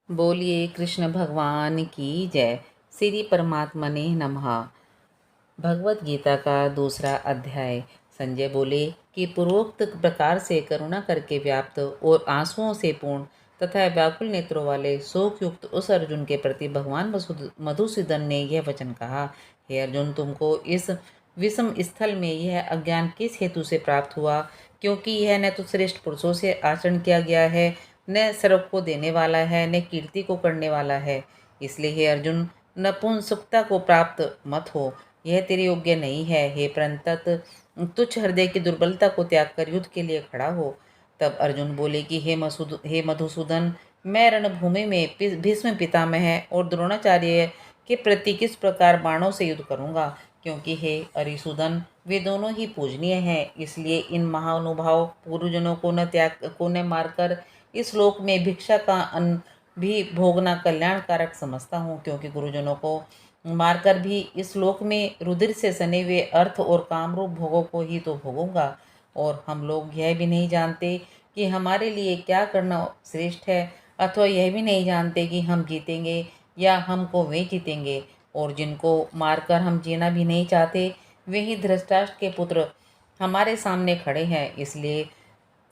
बोलिए कृष्ण भगवान की जय। श्री परमात्मा ने नमः। भगवत गीता का दूसरा अध्याय। संजय बोले कि पूर्वोक्त प्रकार से करुणा करके व्याप्त और आंसुओं से पूर्ण तथा व्याकुल नेत्रों वाले शोकयुक्त उस अर्जुन के प्रति भगवान मधुसूदन ने यह वचन कहा। हे अर्जुन, तुमको इस विषम स्थल में यह अज्ञान किस हेतु से प्राप्त हुआ? क्योंकि यह न तो श्रेष्ठ पुरुषों से आचरण किया गया है, न सर्व को देने वाला है, न कीर्ति को करने वाला है। इसलिए हे अर्जुन, नपुंसकता को प्राप्त मत हो, यह तेरे योग्य नहीं है। हे परंतत, तुच्छ हृदय की दुर्बलता को त्याग कर युद्ध के लिए खड़ा हो। तब अर्जुन बोले कि हे मधुसूदन, मैं रणभूमि में भीष्म पितामह और द्रोणाचार्य के प्रति किस प्रकार बाणों से युद्ध करूंगा? क्योंकि हे अरिसूदन, वे दोनों ही पूजनीय हैं। इसलिए इन महानुभाव गुरुजनों को न मारकर इस लोक में भिक्षा का अन्न भी भोगना कल्याणकारक समझता हूँ। क्योंकि गुरुजनों को मारकर भी इस लोक में रुधिर से सने हुए अर्थ और कामरूप भोगों को ही तो भोगूंगा। और हम लोग यह भी नहीं जानते कि हमारे लिए क्या करना श्रेष्ठ है, अथवा यह भी नहीं जानते कि हम जीतेंगे या हमको वे जीतेंगे। और जिनको मारकर हम जीना भी नहीं चाहते, वे ही धृतराष्ट्र के पुत्र हमारे सामने खड़े हैं। इसलिए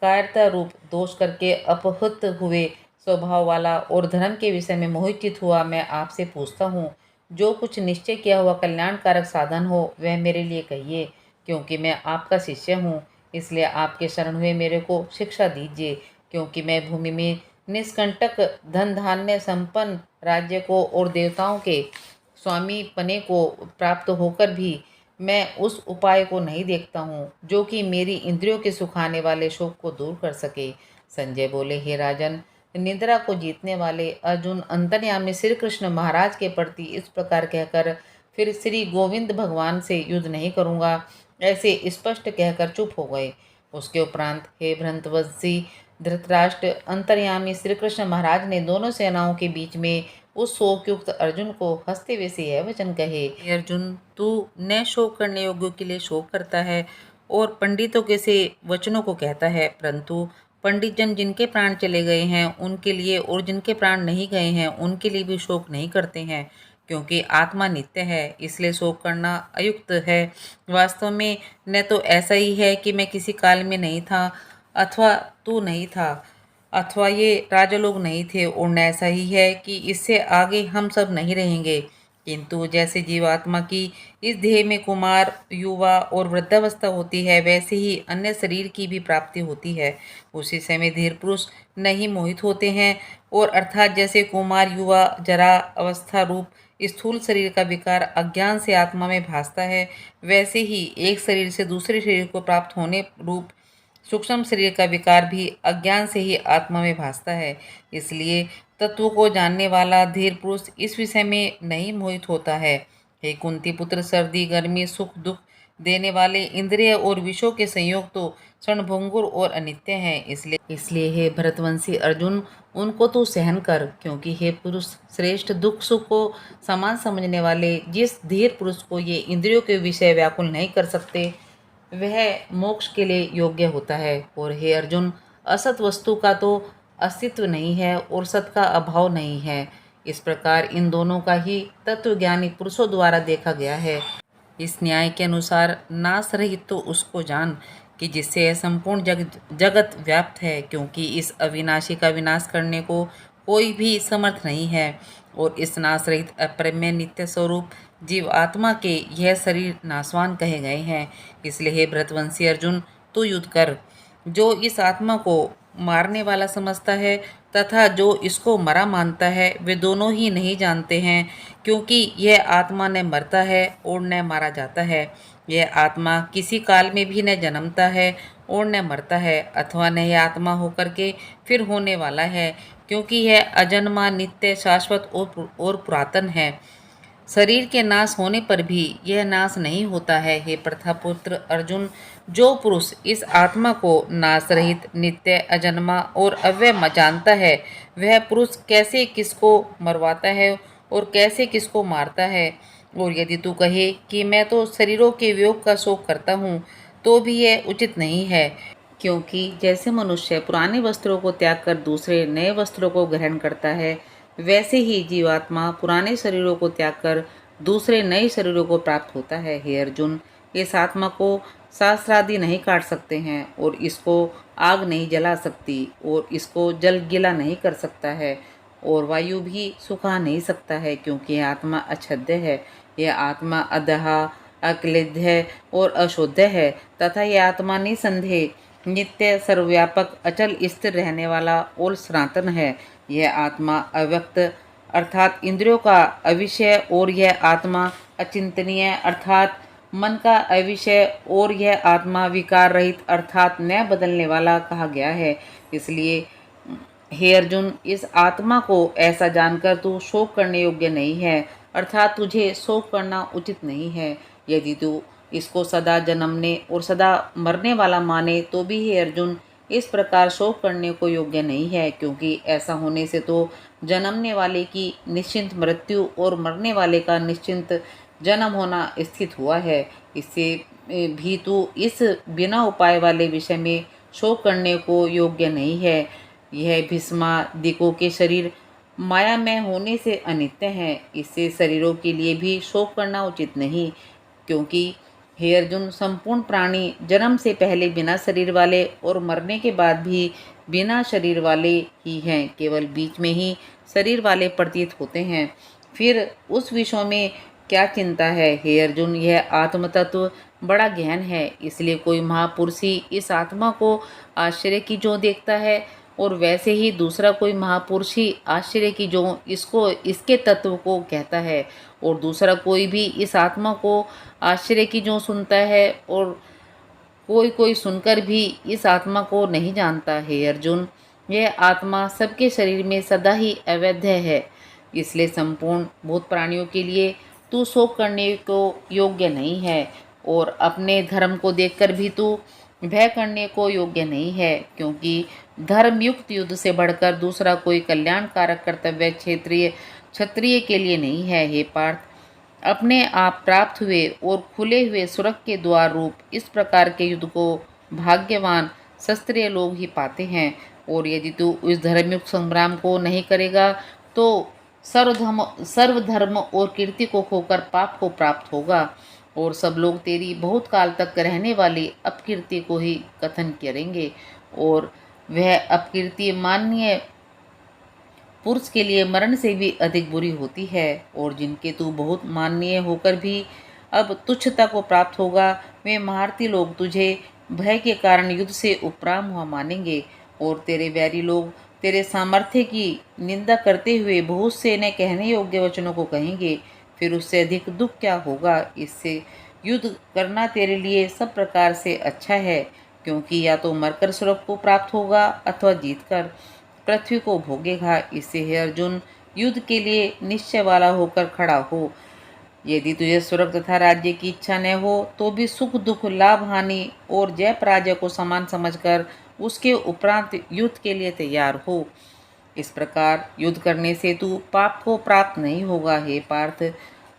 कायरता रूप दोष करके अपहृत हुए स्वभाव वाला और धर्म के विषय में मोहित हुआ मैं आपसे पूछता हूँ, जो कुछ निश्चय किया हुआ कल्याणकारक साधन हो वह मेरे लिए कहिए। क्योंकि मैं आपका शिष्य हूँ, इसलिए आपके शरण हुए मेरे को शिक्षा दीजिए। क्योंकि मैं भूमि में निष्कंटक धन धान्य संपन्न राज्य को और देवताओं के स्वामी पने को प्राप्त होकर भी मैं उस उपाय को नहीं देखता हूँ जो कि मेरी इंद्रियों के सुखाने वाले शोक को दूर कर सके। संजय बोले, हे राजन, निद्रा को जीतने वाले अर्जुन अंतर्यामी श्री कृष्ण महाराज के प्रति इस प्रकार कहकर फिर श्री गोविंद भगवान से युद्ध नहीं करूँगा, ऐसे स्पष्ट कहकर चुप हो गए। उसके उपरांत हे भ्रंतवंशी धृतराष्ट्र, अंतर्यामी श्री कृष्ण महाराज ने दोनों सेनाओं के बीच में उस शोकयुक्त अर्जुन को हंसते हुए से यह वचन कहे, हे अर्जुन, तू न शोक करने योग्यों के लिए शोक करता है और पंडितों के से वचनों को कहता है, परंतु पंडित जन जिनके प्राण चले गए हैं उनके लिए और जिनके प्राण नहीं गए हैं उनके लिए भी शोक नहीं करते हैं। क्योंकि आत्मा नित्य है, इसलिए शोक करना अयुक्त है। वास्तव में न तो ऐसा ही है कि मैं किसी काल में नहीं था, अथवा तू नहीं था, अथवा ये राजा लोग नहीं थे, और न ऐसा ही है कि इससे आगे हम सब नहीं रहेंगे। किंतु जैसे जीवात्मा की इस देह में कुमार, युवा और वृद्धावस्था होती है, वैसे ही अन्य शरीर की भी प्राप्ति होती है। उसी समय धीर पुरुष नहीं मोहित होते हैं, और अर्थात जैसे कुमार, युवा, जरा अवस्था रूप स्थूल शरीर का विकार अज्ञान से आत्मा में भासता है, वैसे ही एक शरीर से दूसरे शरीर को प्राप्त होने रूप सूक्ष्म शरीर का विकार भी अज्ञान से ही आत्मा में भासता है। इसलिए तत्व को जानने वाला धीर पुरुष इस विषय में नहीं मोहित होता है। हे कुंती पुत्र, सर्दी गर्मी सुख दुख देने वाले इंद्रिय और विषयों के संयोग तो क्षणभंगुर और अनित्य हैं। इसलिए हे भरतवंशी अर्जुन, उनको तू सहन कर। क्योंकि हे पुरुष श्रेष्ठ, दुख सुख को समान समझने वाले जिस धीर पुरुष को ये इंद्रियों के विषय व्याकुल नहीं कर सकते, वह मोक्ष के लिए योग्य होता है। और हे अर्जुन, असत वस्तु का तो अस्तित्व नहीं है और सत का अभाव नहीं है। इस प्रकार इन दोनों का ही तत्वज्ञानी पुरुषों द्वारा देखा गया है। इस न्याय के अनुसार नाश रहित तो उसको जान कि जिससे यह संपूर्ण जगत व्याप्त है। क्योंकि इस अविनाशी का विनाश करने को कोई भी समर्थ नहीं है। और इस नाश रहित अप्रमेय नित्य स्वरूप जीव आत्मा के यह शरीर नाशवान कहे गए हैं। इसलिए हे भरतवंशी अर्जुन, तू युद्ध कर। जो इस आत्मा को मारने वाला समझता है तथा जो इसको मरा मानता है, वे दोनों ही नहीं जानते हैं। क्योंकि यह आत्मा न मरता है और न मारा जाता है। यह आत्मा किसी काल में भी न जन्मता है और न मरता है, अथवा न यह आत्मा होकर के फिर होने वाला है। क्योंकि यह अजन्मा, नित्य, शाश्वत और पुरातन है। शरीर के नाश होने पर भी यह नाश नहीं होता है। हे प्रथापुत्र अर्जुन, जो पुरुष इस आत्मा को नाश रहित, नित्य, अजन्मा और अव्यय जानता है, वह पुरुष कैसे किसको मरवाता है और कैसे किसको मारता है। और यदि तू कहे कि मैं तो शरीरों के वियोग का शोक करता हूँ, तो भी यह उचित नहीं है। क्योंकि जैसे मनुष्य पुराने वस्त्रों को त्याग कर दूसरे नए वस्त्रों को ग्रहण करता है, वैसे ही जीवात्मा पुराने शरीरों को त्याग कर दूसरे नए शरीरों को प्राप्त होता है। हे अर्जुन, इस आत्मा को सहस्रादि नहीं काट सकते हैं और इसको आग नहीं जला सकती और इसको जल गीला नहीं कर सकता है और वायु भी सुखा नहीं सकता है, क्योंकि यह आत्मा अछद्य है। यह आत्मा अदहा, अक्लेद्य और अशुद्ध है तथा यह आत्मा निसंदेह नित्य, सर्वव्यापक, अचल, स्थिर रहने वाला और सनातन है। यह आत्मा अव्यक्त अर्थात इंद्रियों का अविषय और यह आत्मा अचिंतनीय अर्थात मन का अविषय और यह आत्मा विकार रहित अर्थात न बदलने वाला कहा गया है। इसलिए हे अर्जुन, इस आत्मा को ऐसा जानकर तू शोक करने योग्य नहीं है, अर्थात तुझे शोक करना उचित नहीं है। यदि तू इसको सदा जन्मने और सदा मरने वाला माने तो भी हे अर्जुन, इस प्रकार शोक करने को योग्य नहीं है, क्योंकि ऐसा होने से तो जन्मने वाले की निश्चिंत मृत्यु और मरने वाले का निश्चिंत जन्म होना स्थित हुआ है। इससे भी तू इस बिना उपाय वाले विषय में शोक करने को योग्य नहीं है। यह भीष्मादिकों के शरीर मायामय होने से अनित्य हैं, इससे शरीरों के लिए भी शोक करना उचित नहीं, क्योंकि हे अर्जुन, संपूर्ण प्राणी जन्म से पहले बिना शरीर वाले और मरने के बाद भी बिना शरीर वाले ही हैं, केवल बीच में ही शरीर वाले प्रतीत होते हैं। फिर उस विषयों में क्या चिंता है? हे अर्जुन, यह आत्म तत्व बड़ा गहन है, इसलिए कोई महापुरुष ही इस आत्मा को आश्चर्य की जो देखता है और वैसे ही दूसरा कोई महापुरुष ही आश्चर्य की जो इसको इसके तत्व को कहता है और दूसरा कोई भी इस आत्मा को आश्चर्य की जो सुनता है और कोई कोई सुनकर भी इस आत्मा को नहीं जानता है। अर्जुन, यह आत्मा सबके शरीर में सदा ही अवैध है, इसलिए संपूर्ण भूत प्राणियों के लिए तू शोक करने को योग्य नहीं है और अपने धर्म को देखकर भी तू भय करने को योग्य नहीं है, क्योंकि धर्मयुक्त युद्ध से बढ़कर दूसरा कोई कल्याणकारक कर्तव्य क्षेत्रीय क्षत्रिय के लिए नहीं है। हे पार्थ, अपने आप प्राप्त हुए और खुले हुए स्वर्ग के द्वार रूप इस प्रकार के युद्ध को भाग्यवान शस्त्रीय लोग ही पाते हैं, और यदि तू इस धर्मयुक्त संग्राम को नहीं करेगा तो सर्वधर्म और कीर्ति को खोकर पाप को प्राप्त होगा और सब लोग तेरी बहुत काल तक रहने वाली अपकीर्ति को ही कथन करेंगे और वह अपकीर्ति माननीय पुरुष के लिए मरण से भी अधिक बुरी होती है। और जिनके तू बहुत माननीय होकर भी अब तुच्छता को प्राप्त होगा, वे महारथी लोग तुझे भय के कारण युद्ध से उपराम हुआ मानेंगे और तेरे वैरी लोग तेरे सामर्थ्य की निंदा करते हुए बहुत से न कहने योग्य वचनों को कहेंगे। फिर उससे अधिक दुख क्या होगा? इससे युद्ध करना तेरे लिए सब प्रकार से अच्छा है, क्योंकि या तो मरकर स्वर्ग को प्राप्त होगा अथवा जीतकर पृथ्वी को भोगेगा। इससे हे अर्जुन, युद्ध के लिए निश्चय वाला होकर खड़ा हो। यदि तुझे स्वर्ग तथा राज्य की इच्छा न हो तो भी सुख दुख, लाभ हानि और जय पराजय को समान समझकर उसके उपरांत युद्ध के लिए तैयार हो। इस प्रकार युद्ध करने से तू पाप को प्राप्त नहीं होगा। हे पार्थ,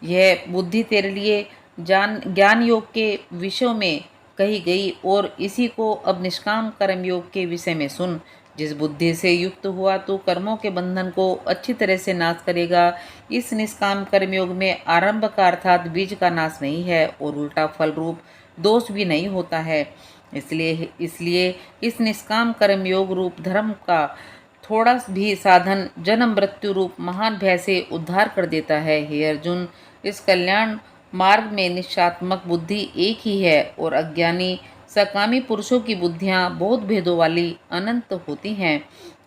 यह बुद्धि तेरे लिए ज्ञान योग के विषयों में कही गई और इसी को अब निष्काम कर्म योग के विषय में सुन। जिस बुद्धि से युक्त हुआ तो कर्मों के बंधन को अच्छी तरह से नाश करेगा। इस निष्काम कर्म योग में आरंभ का अर्थात बीज का नाश नहीं है और उल्टा फल रूप दोष भी नहीं होता है। इसलिए इस निष्काम कर्म योग रूप धर्म का थोड़ा भी साधन जन्म मृत्यु रूप महान भय से उद्धार कर देता है। हे अर्जुन, इस कल्याण मार्ग में निश्चयात्मक बुद्धि एक ही है और अज्ञानी सकामी पुरुषों की बुद्धियां बहुत भेदों वाली अनंत होती हैं।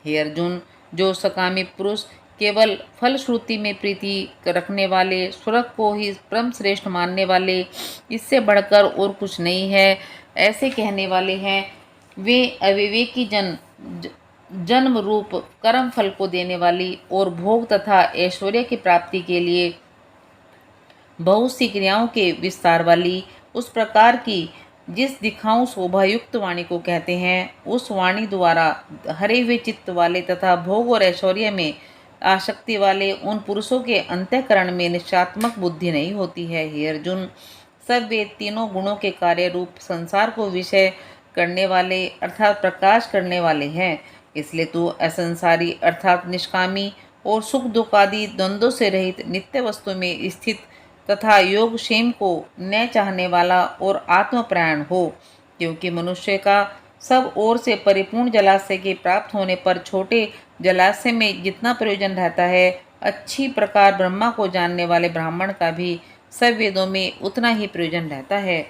हे अर्जुन, जो सकामी पुरुष केवल फलश्रुति में प्रीति रखने वाले, स्वर्ग को ही परम श्रेष्ठ मानने वाले, इससे बढ़कर और कुछ नहीं है ऐसे कहने वाले हैं, वे अविवेकी जन्म रूप कर्म फल को देने वाली और भोग तथा ऐश्वर्य की प्राप्ति के लिए बहुत सी क्रियाओं के विस्तार वाली उस प्रकार की जिस दिखाऊं शोभायुक्त वाणी को कहते हैं, उस वाणी द्वारा हरे हुए चित्त वाले तथा भोग और ऐश्वर्य में आसक्ति वाले उन पुरुषों के अंतःकरण में निश्चयात्मक बुद्धि नहीं होती है। हे अर्जुन, सब वे तीनों गुणों के कार्य रूप संसार को विषय करने वाले अर्थात प्रकाश करने वाले हैं। इसलिए तू असंसारी अर्थात निष्कामी और सुख दुख आदि द्वंद्वों से रहित नित्य वस्तु में स्थित तथा योग क्षेम को न चाहने वाला और आत्मप्राण हो। क्योंकि मनुष्य का सब ओर से परिपूर्ण जलाशय के प्राप्त होने पर छोटे जलाशय में जितना प्रयोजन रहता है, अच्छी प्रकार ब्रह्मा को जानने वाले ब्राह्मण का भी सब वेदों में उतना ही प्रयोजन रहता है।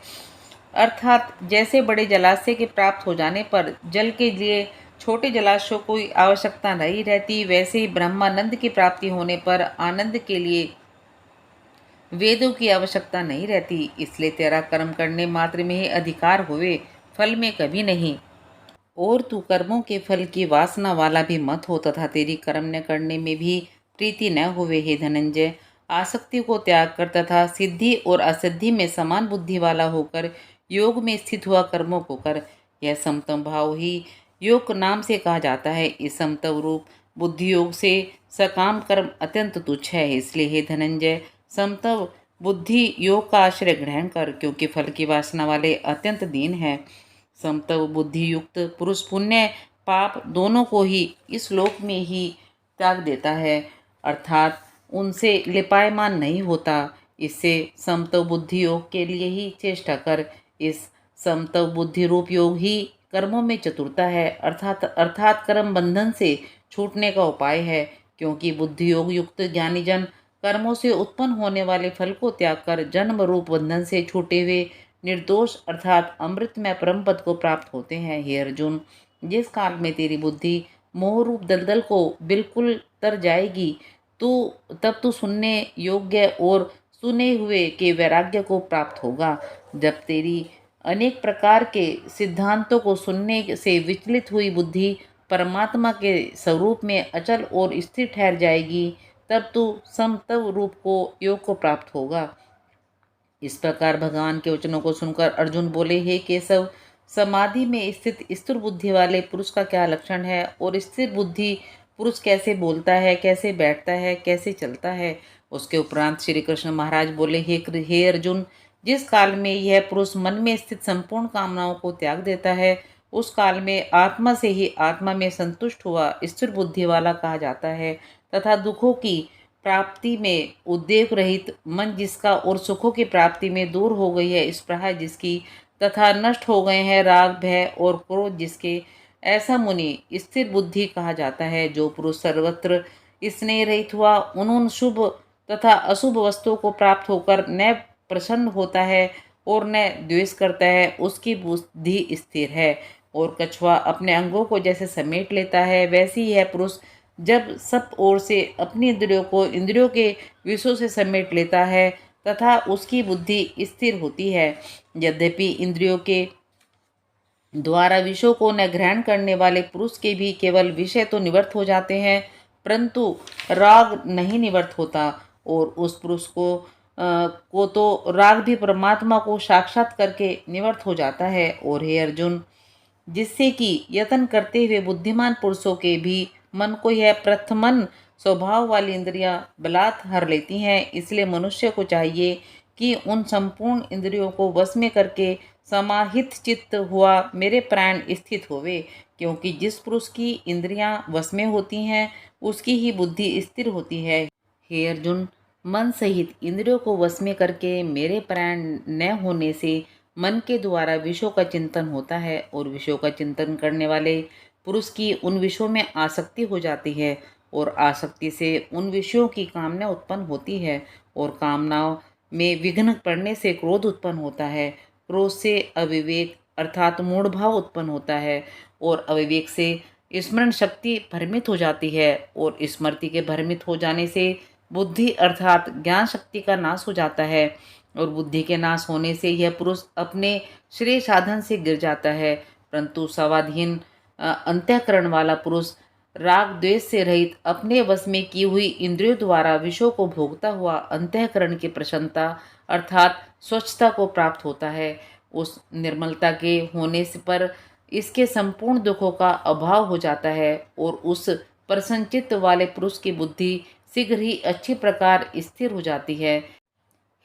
अर्थात जैसे बड़े जलाशय के प्राप्त हो जाने पर जल के लिए छोटे जलाशयों को आवश्यकता नहीं रहती, वैसे ही ब्रह्मानंद की प्राप्ति होने पर आनंद के लिए वेदों की आवश्यकता नहीं रहती। इसलिए तेरा कर्म करने मात्र में ही अधिकार हुए, फल में कभी नहीं। और तू कर्मों के फल की वासना वाला भी मत हो तथा तेरी कर्म न करने में भी प्रीति न होवे। हे धनंजय, आसक्ति को त्याग कर तथा सिद्धि और असिद्धि में समान बुद्धि वाला होकर योग में स्थित हुआ कर्मों को कर। यह समतम भाव ही योग नाम से कहा जाता है। इस समतव रूप बुद्धि योग से सकाम कर्म अत्यंत तुच्छ है। इसलिए हे धनंजय, समतव बुद्धि योग का आश्रय ग्रहण कर, क्योंकि फल की वासना वाले अत्यंत दीन है। समतव बुद्धि युक्त पुरुष पुण्य पाप दोनों को ही इस लोक में ही त्याग देता है, अर्थात उनसे लिपायमान नहीं होता। इससे समतव बुद्धि योग के लिए ही चेष्टा कर। इस समतव बुद्धि रूप योग ही कर्मों में चतुरता है, अर्थात कर्म बंधन से छूटने का उपाय है। क्योंकि बुद्धि योग युक्त ज्ञानी जन कर्मों से उत्पन्न होने वाले फल को त्याग कर जन्म रूप बंधन से छूटे हुए निर्दोष अर्थात अमृतमय परम पद को प्राप्त होते हैं। हे अर्जुन, जिस काल में तेरी बुद्धि मोह रूप दलदल को बिल्कुल तर जाएगी, तब तू सुनने योग्य और सुने हुए के वैराग्य को प्राप्त होगा। जब तेरी अनेक प्रकार के सिद्धांतों को सुनने से विचलित हुई बुद्धि परमात्मा के स्वरूप में अचल और स्थिर ठहर जाएगी, तब तू समतव रूप को योग को प्राप्त होगा। इस प्रकार भगवान के वचनों को सुनकर अर्जुन बोले, हे केशव, समाधि में स्थित स्थिर बुद्धि वाले पुरुष का क्या लक्षण है और स्थिर बुद्धि पुरुष कैसे बोलता है, कैसे बैठता है, कैसे चलता है। उसके उपरांत श्री कृष्ण महाराज बोले, हे अर्जुन, जिस काल में यह पुरुष मन में स्थित संपूर्ण कामनाओं को त्याग देता है, उस काल में आत्मा से ही आत्मा में संतुष्ट हुआ स्थिर बुद्धि वाला कहा जाता है। तथा दुखों की प्राप्ति में उद्वेग रहित मन जिसका और सुखों की प्राप्ति में दूर हो गई है स्पृहा जिसकी, तथा नष्ट हो गए हैं राग भय और क्रोध जिसके, ऐसा मुनि स्थिर बुद्धि कहा जाता है। जो पुरुष सर्वत्र स्नेह रहित हुआ उन शुभ तथा अशुभ वस्तुओं को प्राप्त होकर न प्रसन्न होता है और न द्वेष करता है, उसकी बुद्धि स्थिर है। और कछुआ अपने अंगों को जैसे समेट लेता है, वैसे ही यह पुरुष जब सब ओर से अपनी इंद्रियों को इंद्रियों के विषयों से समेट लेता है तथा उसकी बुद्धि स्थिर होती है। यद्यपि इंद्रियों के द्वारा विषयों को न ग्रहण करने वाले पुरुष के भी केवल विषय तो निवृत्त हो जाते हैं, परंतु राग नहीं निवृत्त होता। और उस पुरुष को तो राग भी परमात्मा को साक्षात करके निवृत्त हो जाता है। और हे अर्जुन, जिससे कि यत्न करते हुए बुद्धिमान पुरुषों के भी मन को यह प्रथमन स्वभाव वाली इंद्रियां बलात् हर लेती हैं। इसलिए मनुष्य को चाहिए कि उन संपूर्ण इंद्रियों को वश में करके समाहित चित्त हुआ मेरे प्राण स्थित होवे। क्योंकि जिस पुरुष की इंद्रियां वश में होती हैं, उसकी ही बुद्धि स्थिर होती है। हे अर्जुन, मन सहित इंद्रियों को वश में करके मेरे प्राण न होने से मन के द्वारा विषयों का चिंतन होता है और विषयों का चिंतन करने वाले पुरुष की उन विषयों में आसक्ति हो जाती है और आसक्ति से उन विषयों की कामना उत्पन्न होती है और कामनाओं में विघ्न पड़ने से क्रोध उत्पन्न होता है। क्रोध से अविवेक अर्थात मूढ़ भाव उत्पन्न होता है और अविवेक से स्मरण शक्ति भ्रमित हो जाती है और स्मृति के भ्रमित हो जाने से बुद्धि अर्थात ज्ञान शक्ति का नाश हो जाता है और बुद्धि के नाश होने से यह पुरुष अपने श्रेय साधन से गिर जाता है। परंतु स्वाधीन अंतःकरण वाला पुरुष राग द्वेष से रहित अपने वश में की हुई इंद्रियों द्वारा विषयों को भोगता हुआ अंतःकरण की प्रसन्नता अर्थात स्वच्छता को प्राप्त होता है। उस निर्मलता के होने से पर इसके संपूर्ण दुखों का अभाव हो जाता है और उस प्रसन्नचित्त वाले पुरुष की बुद्धि शीघ्र ही अच्छी प्रकार स्थिर हो जाती है।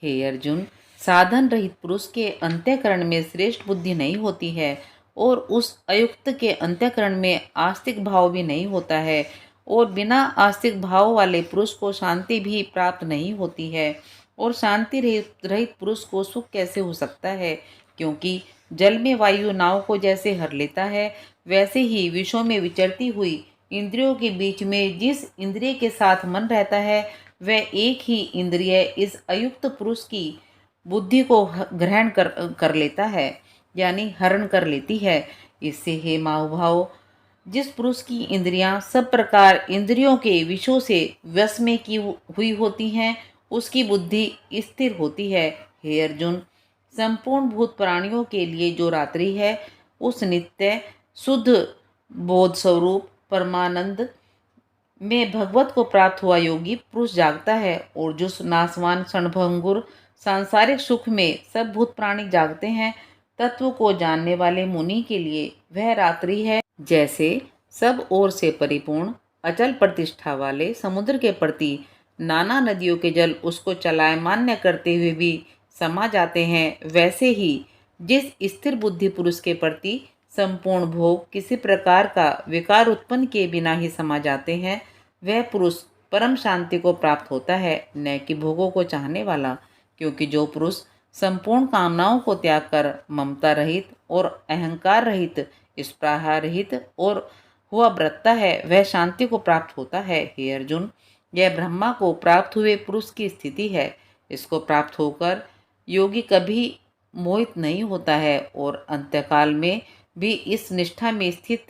हे अर्जुन, साधन रहित पुरुष के अंतःकरण में श्रेष्ठ बुद्धि नहीं होती है और उस अयुक्त के अंतःकरण में आस्तिक भाव भी नहीं होता है और बिना आस्तिक भाव वाले पुरुष को शांति भी प्राप्त नहीं होती है। और शांति रहित रहित पुरुष को सुख कैसे हो सकता है? क्योंकि जल में वायु नाव को जैसे हर लेता है, वैसे ही विषयों में विचरती हुई इंद्रियों के बीच में जिस इंद्रिय के साथ मन रहता है, वह एक ही इंद्रिय इस अयुक्त पुरुष की बुद्धि को ग्रहण कर लेता है, यानी हरण कर लेती है। इससे हे महाभाव, जिस पुरुष की इंद्रियां सब प्रकार इंद्रियों के विषयों से वश में की हुई होती हैं, उसकी बुद्धि स्थिर होती है। हे अर्जुन, संपूर्ण भूत प्राणियों के लिए जो रात्रि है, उस नित्य शुद्ध बोध स्वरूप परमानंद में भगवत को प्राप्त हुआ योगी पुरुष जागता है। और जो नासवान क्षणभंगुर सांसारिक सुख में सब भूत प्राणी जागते हैं, तत्व को जानने वाले मुनि के लिए वह रात्रि है जैसे सब ओर से परिपूर्ण अचल प्रतिष्ठा वाले समुद्र के प्रति नाना नदियों के जल उसको चलायमान करते हुए भी समा जाते हैं, वैसे ही जिस स्थिर बुद्धि पुरुष के प्रति संपूर्ण भोग किसी प्रकार का विकार उत्पन्न किए बिना ही समा जाते हैं, वह पुरुष परम शांति को प्राप्त होता है, न कि भोगों को चाहने वाला। क्योंकि जो पुरुष संपूर्ण कामनाओं को त्याग कर ममता रहित और अहंकार रहित, स्पृहा रहित और हुआ व्रतता है, वह शांति को प्राप्त होता है। हे अर्जुन, यह ब्रह्मा को प्राप्त हुए पुरुष की स्थिति है। इसको प्राप्त होकर योगी कभी मोहित नहीं होता है और अंत्यकाल में भी इस निष्ठा में स्थित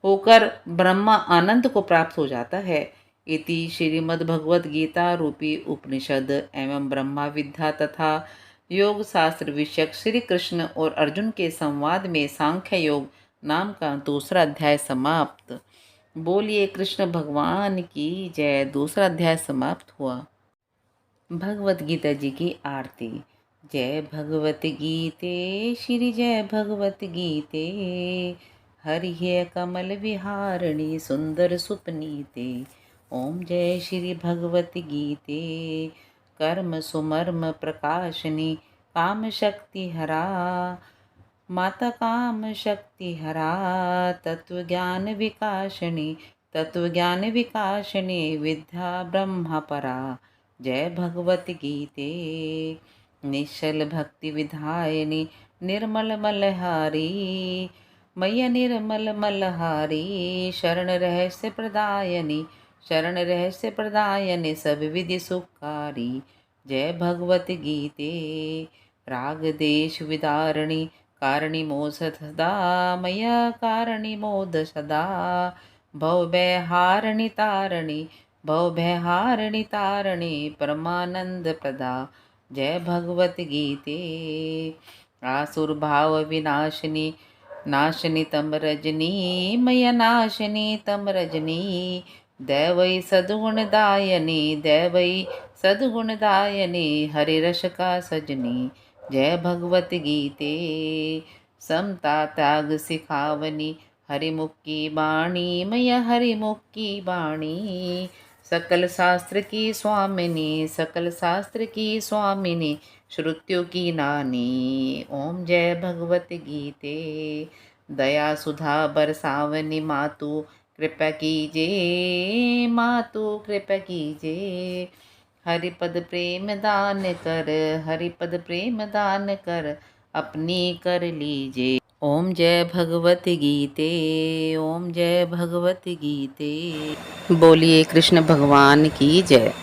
होकर ब्रह्मा आनंद को प्राप्त हो जाता है। इति श्रीमद् भगवद गीता रूपी उपनिषद एवं ब्रह्मा विद्या तथा योग शास्त्र विषयक श्री कृष्ण और अर्जुन के संवाद में सांख्य योग नाम का दूसरा अध्याय समाप्त। बोलिए कृष्ण भगवान की जय। दूसरा अध्याय समाप्त हुआ। भगवत गीता जी की आरती। जय भगवत गीते श्री जय भगवत गीते, हरि है कमल विहारिणी सुंदर सुपनीते। ओम जय श्री भगवत गीते, कर्म सुमर्म प्रकाशनी काम शक्ति हरा, माता काम शक्ति हरा, तत्व ज्ञान विकासनी विद्या ब्रह्म परा। जय भगवत गीते, निश्चल भक्ति विधायिनी निर्मल मलहारी, मैया निर्मल मलहारी, शरण रहस्य प्रदायनी सब विधि सुखारी। जय भगवत गीते, राग देश विदारणी कारणी मोद सदा, मैया कारणी मोद सदा, भव भयहारिणी तारणी परमानंद प्रदा। जय भगवत गीते, आसुर भाव विनाशिनी नाशनी तम रजनी, मैया नाशनी तम रजनी, दैवई सद्गुण दायनी हरि रस का सजनी। जय भगवत गीते, समता त्याग सिखावनी हरिमुख की बाणी, मैया हरिमुख की बाणी, सकल शास्त्र की स्वामिनी श्रुतियों की नानी। ओम जय भगवत गीते, दया सुधा बरसावनी मातु कृपा कीजे, हरिपद प्रेम दान कर अपनी कर लीजे। ओम जय भगवत गीते, ओम जय भगवत गीते। बोलिए कृष्ण भगवान की जय।